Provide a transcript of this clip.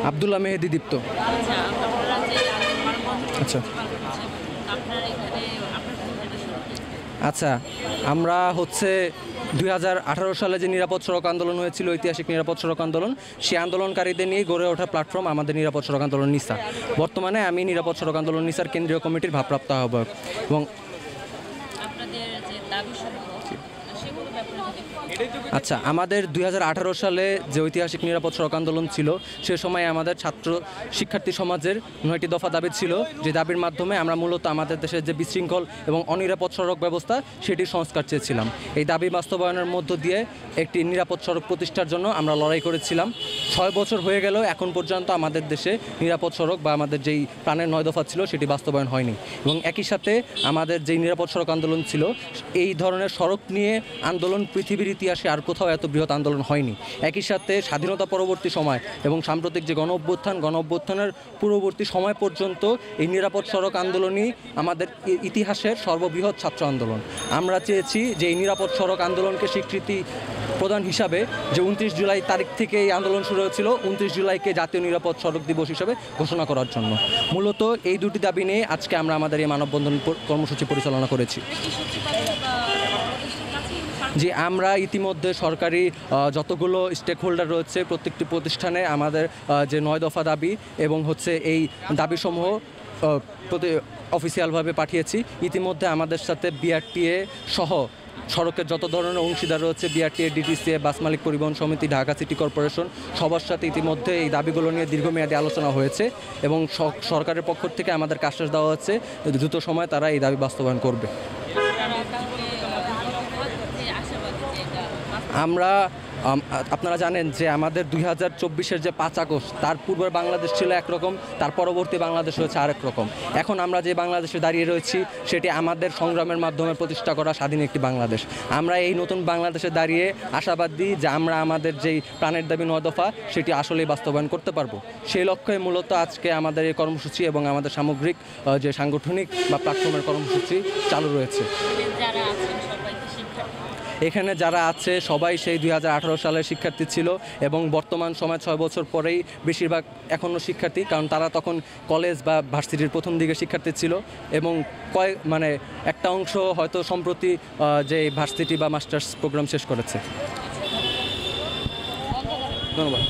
আব্দুল্লাহ মেহেদি দীপ্ত। আচ্ছা, আপনারা যে মানববন্ধন আচ্ছা করছেন, আপনারা এখানে আপনার ভূমিকাটা শুরু কি? আচ্ছা, আমরা হচ্ছে 2018 সালে যে নিরাপদ সড়ক আন্দোলন হয়েছিল, ঐতিহাসিক নিরাপদ সড়ক আন্দোলন, সেই আন্দোলনকারীদের নিয়ে গড়ে ওঠা প্ল্যাটফর্ম আমাদের নিরাপদ সড়ক আন্দোলন নিসা। বর্তমানে আমি নিরাপদ সড়ক আন্দোলন নিসার কেন্দ্রীয় কমিটির ভারপ্রাপ্ত আহ্বায়ক এবং আপনাদের যে দাবি সমূহ সেগুলো ব্যাপারে যদি আচ্ছা, আমাদের 2018 সালে যে ঐতিহাসিক নিরাপদ সড়ক আন্দোলন ছিল, সে সময় আমাদের ছাত্র শিক্ষার্থী সমাজের 9টি দফা দাবি ছিল, যে দাবির মাধ্যমে আমরা মূলত আমাদের দেশের যে বিশৃঙ্খল এবং অনিরাপদ সড়ক ব্যবস্থা সেটির সংস্কার চেয়েছিলাম। এই দাবি বাস্তবায়নের মধ্য দিয়ে একটি নিরাপদ সড়ক প্রতিষ্ঠার জন্য আমরা লড়াই করেছিলাম। 6 বছর হয়ে গেলেও এখন পর্যন্ত আমাদের দেশে নিরাপদ সড়ক বা আমাদের যেই প্রাণের 9 দফা ছিল সেটি বাস্তবায়ন হয়নি। এবং একই সাথে আমাদের যেই নিরাপদ সড়ক আন্দোলন ছিল, এই ধরনের সড়ক নিয়ে আন্দোলন পৃথিবীর ইতিহাসে আর কোথাও এত বৃহৎ আন্দোলন হয়নি। একই সাথে স্বাধীনতা পরবর্তী সময় এবং সাম্প্রতিক যে গণ অভ্যুত্থানের পূর্ববর্তী সময় পর্যন্ত এই নিরাপদ সড়ক আন্দোলনই আমাদের ইতিহাসের সর্ববৃহৎ ছাত্র আন্দোলন। আমরা চেয়েছি যে এই নিরাপদ সড়ক আন্দোলনকে স্বীকৃতি প্রদান হিসাবে যে 29 জুলাই তারিখ থেকে এই আন্দোলন শুরু হয়েছিল, 29 জুলাইকে জাতীয় নিরাপদ সড়ক দিবস হিসাবে ঘোষণা করার জন্য। মূলত এই দুটি দাবি নিয়ে আজকে আমরা আমাদের এই মানববন্ধন কর্মসূচি পরিচালনা করেছি। যে আমরা ইতিমধ্যে সরকারি যতগুলো স্টেক হোল্ডার রয়েছে, প্রত্যেকটি প্রতিষ্ঠানে আমাদের যে 9 দফা দাবি এবং হচ্ছে এই দাবিসমূহ অফিসিয়ালভাবে পাঠিয়েছি। ইতিমধ্যে আমাদের সাথে বিআরটিএ সহ সড়কের যত ধরনের অংশীদার রয়েছে, বিআরটিএ, ডিটিসিএ, বাস মালিক পরিবহন সমিতি, ঢাকা সিটি কর্পোরেশন, সবার সাথে ইতিমধ্যে এই দাবিগুলো নিয়ে দীর্ঘমেয়াদী আলোচনা হয়েছে এবং সরকারের পক্ষ থেকে আমাদের আশ্বাস দেওয়া হচ্ছে দ্রুত সময় তারা এই দাবি বাস্তবায়ন করবে। আমরা আপনারা জানেন যে আমাদের 2024-এর যে 5 আগস্ট, তার পূর্বের বাংলাদেশ ছিল একরকম, তার পরবর্তী বাংলাদেশ হয়েছে আরেক রকম। এখন আমরা যে বাংলাদেশে দাঁড়িয়ে রয়েছি সেটি আমাদের সংগ্রামের মাধ্যমে প্রতিষ্ঠা করা স্বাধীন একটি বাংলাদেশ। আমরা এই নতুন বাংলাদেশে দাঁড়িয়ে আশাবাদী যে আমরা আমাদের যেই প্রাণের দাবি 9 দফা সেটি আসলেই বাস্তবায়ন করতে পারবো। সেই লক্ষ্যে মূলত আজকে আমাদের এই কর্মসূচি এবং আমাদের সামগ্রিক যে সাংগঠনিক বা প্ল্যাটফর্মের কর্মসূচি চালু রয়েছে। এখানে যারা আছে সবাই সেই 2018 সালের শিক্ষার্থী ছিল এবং বর্তমান সময় 6 বছর পরেই বেশিরভাগ এখনও শিক্ষার্থী, কারণ তারা তখন কলেজ বা ভার্সিটির প্রথম দিকে শিক্ষার্থী ছিল এবং একটা অংশ হয়তো সম্প্রতি যে ভার্সিটি বা মাস্টার্স প্রোগ্রাম শেষ করেছে। ধন্যবাদ।